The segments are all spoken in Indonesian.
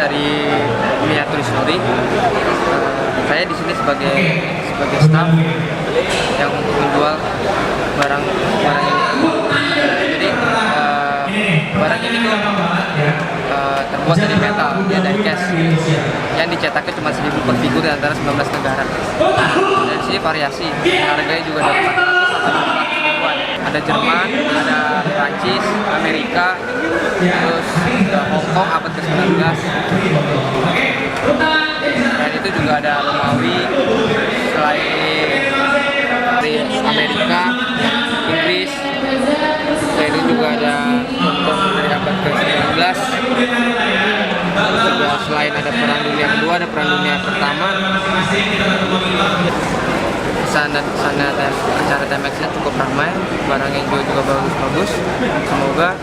dari Miniatur Story. Saya di sini sebagai staff yang untuk menjual barang ini. Jadi barang ini tuh terbuat dari metal, ya, dari cash yang dicetaknya cuma 1.000 per figur di antara 19 negara. Dari sini variasi, harganya juga dari 400 sampai 400 ribuan. Ada Jerman, ada Prancis, Amerika, terus Hong Kong abad ke-19. Dan itu juga ada Romawi, selain dari Amerika, Inggris. Selain itu juga ada Hong Kong dari abad ke-19. Juga selain ada Perang Dunia Kedua, ada Perang Dunia Pertama. Sana acara TMX-nya cukup ramai, barang yang juga bagus-bagus. Semoga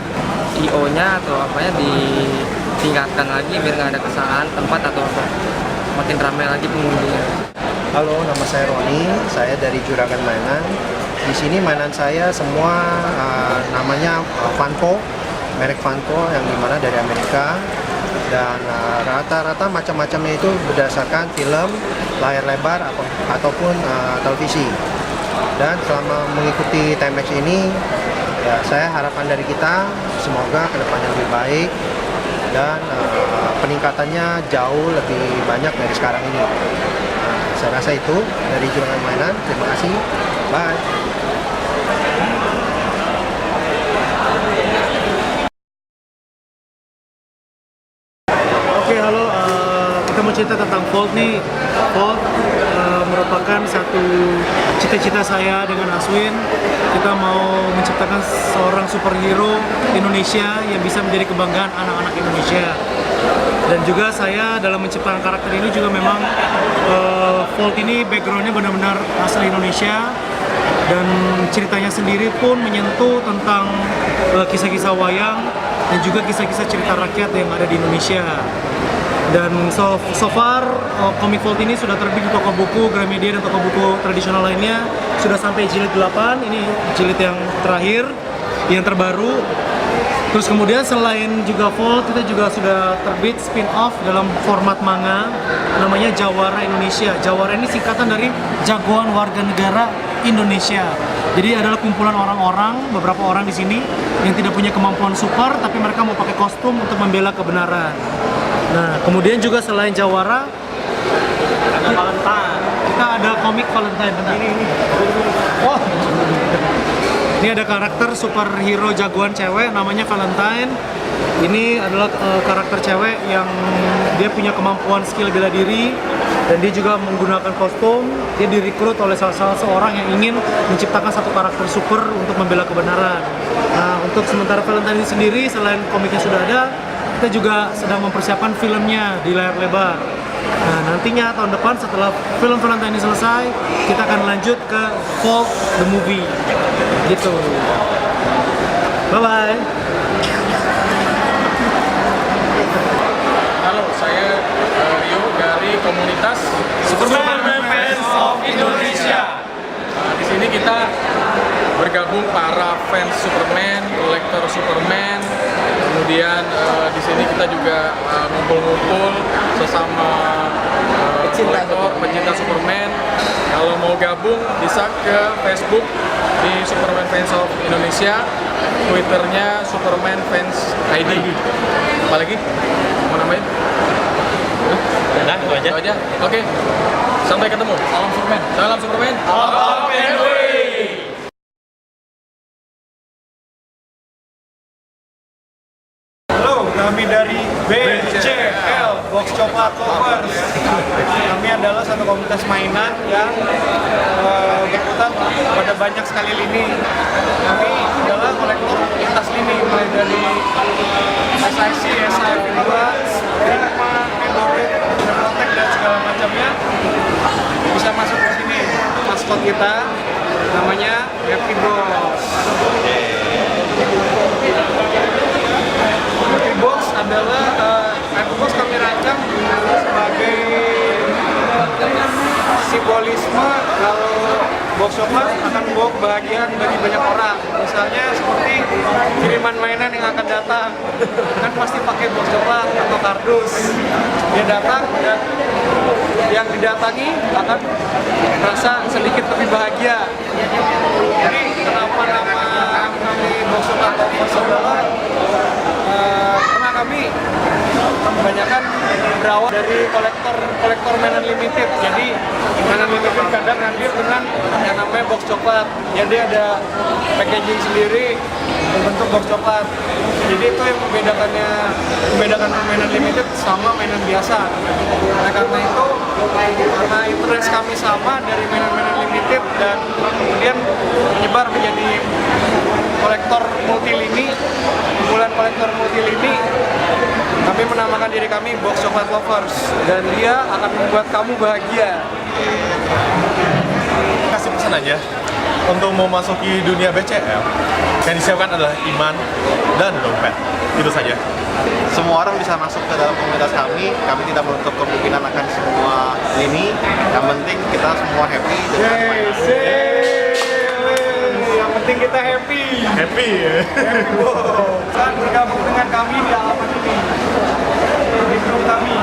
IO-nya atau apanya ditingkatkan lagi biar nggak ada kesalahan tempat atau apa. Makin ramai lagi pengunjungnya. Halo, nama saya Roni, saya dari Juragan Mainan. Di sini mainan saya semua namanya Funko, merek Funko yang dimana dari Amerika. Dan rata-rata macam-macamnya itu berdasarkan film, layar lebar ataupun televisi. Dan selama mengikuti TMX ini, ya, saya harapan dari kita semoga kedepannya lebih baik dan peningkatannya jauh lebih banyak dari sekarang ini. Saya rasa itu dari Juragan Mainan. Terima kasih. Bye. Oke, halo. Kita mau cerita tentang Volt nih. Volt merupakan satu cita-cita saya dengan Aswin. Kita mau menciptakan seorang superhero Indonesia yang bisa menjadi kebanggaan anak-anak Indonesia. Dan juga saya dalam menciptakan karakter ini juga memang Volt ini backgroundnya benar-benar asli Indonesia. Dan ceritanya sendiri pun menyentuh tentang kisah-kisah wayang dan juga kisah-kisah cerita rakyat yang ada di Indonesia. Dan so far komik Volt ini sudah terbit di toko buku Gramedia dan toko buku tradisional lainnya. Sudah sampai jilid 8, ini jilid yang terakhir, yang terbaru. Terus kemudian selain juga Volt, kita juga sudah terbit spin-off dalam format manga, namanya Jawara Indonesia. Jawara ini singkatan dari Jagoan Warga Negara Indonesia. Jadi adalah kumpulan orang-orang, beberapa orang di sini yang tidak punya kemampuan super, tapi mereka mau pakai kostum untuk membela kebenaran. Nah, kemudian juga selain Jawara, ada Valentine. Kita ada komik Valentine. Ini. Oh. Ini ada karakter superhero jagoan cewek namanya Valentine. Ini adalah karakter cewek yang dia punya kemampuan skill bela diri dan dia juga menggunakan kostum. Dia direkrut oleh salah seorang yang ingin menciptakan satu karakter super untuk membela kebenaran. Nah, untuk sementara Valentine ini sendiri, selain komiknya sudah ada, kita juga sedang mempersiapkan filmnya di layar lebar. Nah, nantinya tahun depan setelah film Valentine ini selesai, kita akan lanjut ke Volt the Movie. Gitu. Bye-bye. Halo, saya Rio dari komunitas Superman Fans of Indonesia. Di sini kita bergabung para fans Superman, kolektor Superman. Kemudian di sini kita juga ngumpul-ngumpul sesama kolektor pencinta Superman. Kalau mau gabung bisa ke Facebook di Superman Fans of Indonesia, Twitternya Superman Fans ID. Apalagi mau namain? Nah, itu aja. Oke. Sampai ketemu. Salam Superman. Salam Superman. Salam Henry. Halo, kami dari BCL Box Coklat Lovers. Kami adalah satu komunitas mainan yang berkutat pada banyak sekali lini. Kami adalah kolektor lintas lini, mulai dari SIC, SIF, Sigma, Endorate, Protect dan segala macamnya bisa masuk ke sini. Maskot kita namanya Happy Box. Happy Box adalah Happy Box kami rancang sebagai simbolisme kalau box coklat akan membawa kebahagiaan bagi banyak orang. Misalnya seperti kiriman mainan yang akan datang, kan pasti pakai box coklat atau kardus. Dia datang dan yang didatangi akan merasa sedikit lebih bahagia. Jadi kenapa nama kami Box Coklat Lovers adalah karena kami kebanyakan berawal dari kolektor mainan limited. Jadi mainan limited kadang hadir dengan yang namanya box coklat. Jadi ada packaging sendiri bentuk box coklat. Jadi itu yang membedakan mainan limited sama mainan biasa. Nah, karena itu karena interest kami sama dari mainan-mainan limited dan kemudian menyebar menjadi kolektor multilini, kumpulan kolektor multilini, kami menamakan diri kami Box Coklat Lovers dan dia akan membuat kamu bahagia. Kasih pesan aja untuk memasuki dunia BCL yang disiapkan adalah iman dan dompet. Itu saja. Semua orang bisa masuk ke dalam komunitas kami tidak menutup kemungkinan akan semua ini. Yang penting kita semua happy dengan Yang penting kita happy. Happy ya. Dan bergabung dengan kami di alamat ini. Di grup kami.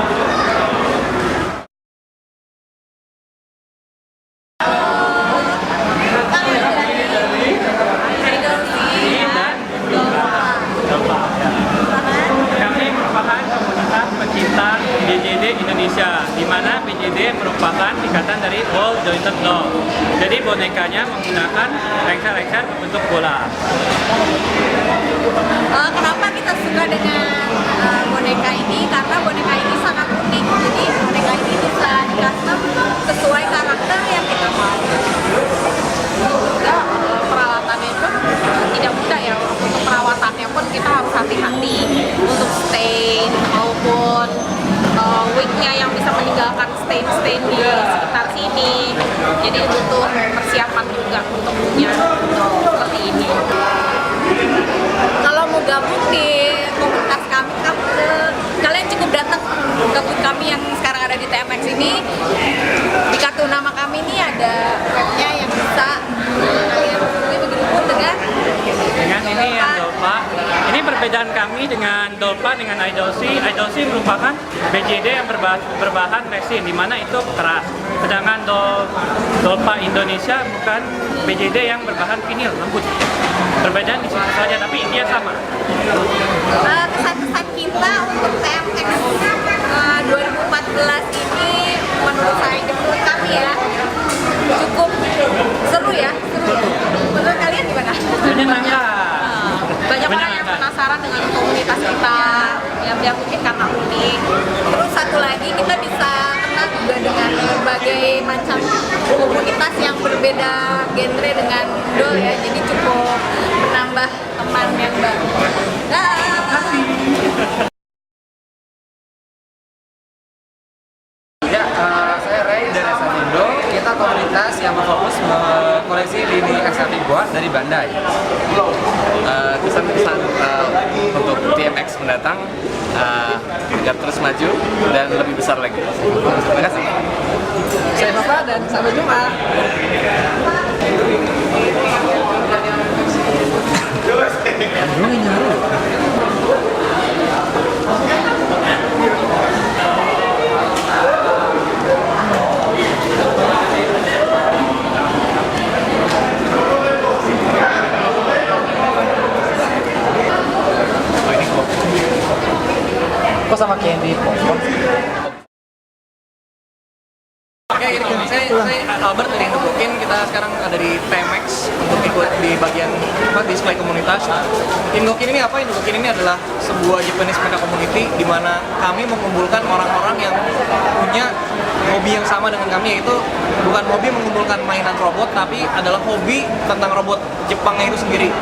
Kami merupakan komunitas pecinta BJD Indonesia, di mana BJD merupakan ikatan dari Ball Jointed Doll. Jadi bonekanya menggunakan lengser-lengser berbentuk bola. Kenapa kita suka dengan boneka ini? Karena boneka ini sangat unik. Jadi boneka ini bisa di-custom sesuai karakter yang kita mau. Juga peralatannya pun tidak mudah ya. Untuk perawatannya pun kita harus hati-hati untuk stain maupun wignya yang bisa meninggalkan stain-stain di sekitar sini. Jadi butuh persiapan juga untuk punya seperti ini. Kalau mau gabung di komunitas kami, kalian cukup datang ke booth kami yang sekarang ada di TMX ini. Di kartu nama kami ini ada webnya yang bisa kalian hubungi, begitu pun dengan Ini yang Dolpa. Ini perbedaan kami dengan Dolpa dengan Idolsi. Idolsi merupakan BJD yang berbahan resin, di mana itu keras. Sedangkan Dolpa Indonesia bukan BJD yang berbahan vinil, lembut. Perbedaan di situ saja, tapi intinya sama. kesan-kesan kita untuk TMX 2014 ini menurut saya, menurut kami ya, cukup seru ya. Menurut kalian gimana? Banyak orang yang penasaran dengan komunitas kita, yang dia mungkin karena unik. Terus satu lagi, kita bisa kenal juga dengan berbagai macam komunitas yang berbeda genre dengan doll ya. Jadi cukup menambah teman yang baru. Ya, saya Ray dari Asamindo. Kita komunitas yang berfokus koleksi lini eksotik buat dari Bandai. Pesan-pesan untuk TMX mendatang agar terus maju dan lebih besar lagi. Terima kasih. Saya Nova dan sampai jumpa. Kok sama candy popcorn? Oke, ini saya Albert dari Indobokin. Kita sekarang ada di TMX untuk ikut di bagian display komunitas. Indobokin ini apa? Indobokin ini adalah sebuah Japanese mecha community di mana kami mengumpulkan orang-orang yang punya hobi yang sama dengan kami, yaitu bukan hobi mengumpulkan mainan robot, tapi adalah hobi tentang robot Jepangnya itu sendiri.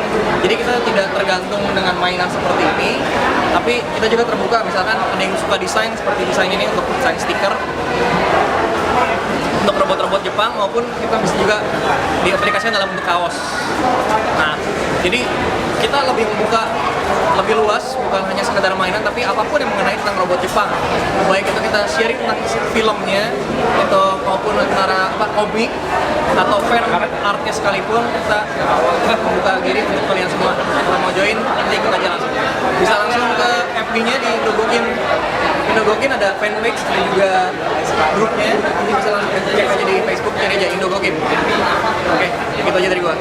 Jadi kita tidak tergantung dengan mainan seperti ini, tapi kita juga terbuka. Misalkan ada yang suka desain seperti desain ini untuk desain stiker untuk robot-robot Jepang, maupun kita bisa juga diaplikasikan dalam bentuk kaos. Nah, jadi kita lebih membuka lebih luas, bukan hanya sekedar mainan, tapi apapun yang mengenai tentang robot Jepang. Baik itu kita sharing tentang filmnya, itu maupun antara komik atau fan artnya sekalipun, kita membuka diri untuk kalian semua. Kalau mau join, nanti ikut aja langsung. Bisa langsung ke FB-nya di Indobokin Indogokin ada fanpage dan juga grupnya. Nanti bisa langsung cek aja di Facebook, cari aja Indogokin. Oke, gitu aja dari gua.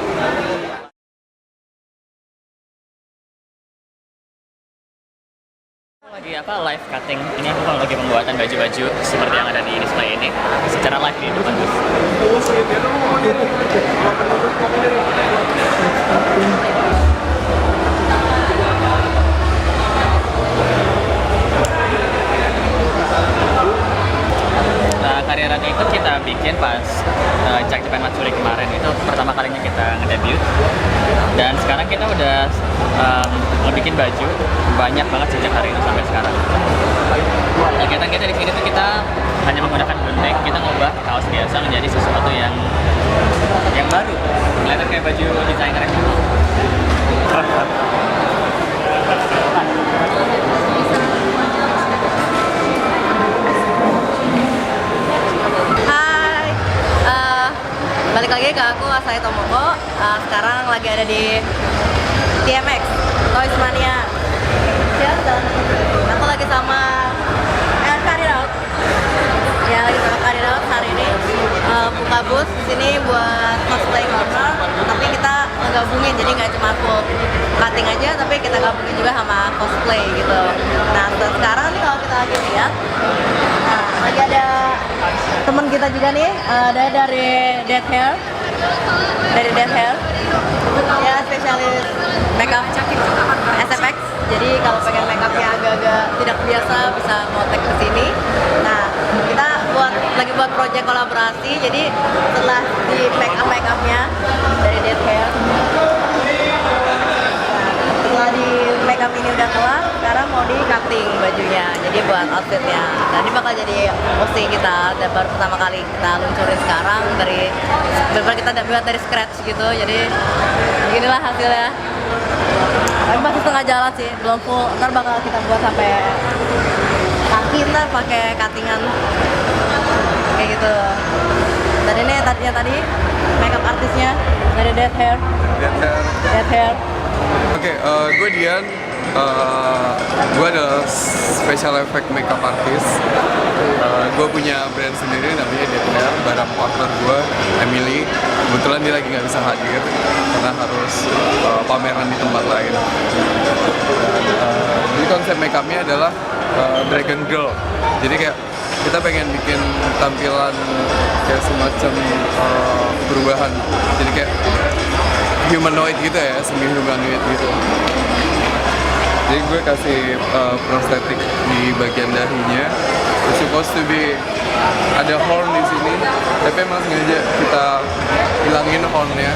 Lagi live cutting ini, aku kalau lagi pembuatan baju-baju seperti yang ada di display ini secara live di depan booth. Nah, karyaran itu kita bikin pas Jack Japan Matsuri kemarin, itu pertama kalinya kita ngedebut. Dan sekarang kita udah bikin baju banyak banget sejak hari itu sampai sekarang. Kegiatan kita di sini tuh kita hanya menggunakan gunting, kita ngubah kaos biasa menjadi sesuatu yang baru. Kelihatan kayak baju desainer. Hai, balik lagi ke aku Asai Tomoko. Sekarang lagi ada di TMX Toys Mania. Aku lagi sama Kariraut. Ya, lagi sama Kariraut hari ini buka booth sini buat cosplay corner. Tapi kita ngegabungin, jadi nggak cuma full cutting aja, tapi kita gabungin juga sama cosplay gitu. Nah, sekarang nih kalau kita lagi lihat, lagi ada teman kita juga nih, ada dari Dead Hair. Ya, spesialis makeup SFX. Jadi kalau pengen makeupnya agak-agak tidak biasa bisa ngotek ke sini. Nah, kita lagi buat project kolaborasi. Jadi setelah di makeupnya dari Dead Hair, setelah di makeup ini udah kelar, sekarang mau di cutting bajunya. Jadi buat outfitnya. Nah, ini bakal jadi posting kita, dan baru pertama kali kita luncurin sekarang dari benar kita buat dari scratch gitu. Jadi beginilah hasilnya. Tapi masih setengah jalan sih, belum full. Ntar bakal kita buat sampai kaki, ntar pakai cuttingan kayak gitu. Dan ini tadi makeup artisnya dari Dead Hair. Oke, gue Dian. Gue adalah special effect makeup artist. Gue punya brand sendiri namanya Dead Hair, bareng partner gue Emily. Kebetulan dia lagi nggak bisa hadir karena harus pameran di tempat lain. Jadi konsep makeupnya adalah Dragon Girl. Jadi kayak kita pengen bikin tampilan kayak semacam perubahan. Jadi kayak humanoid gitu ya, semi humanoid gitu. Jadi gue kasih prostetik di bagian dahinya. It's supposed to be ada horn di sini, tapi emang sengaja kita hilangin hornnya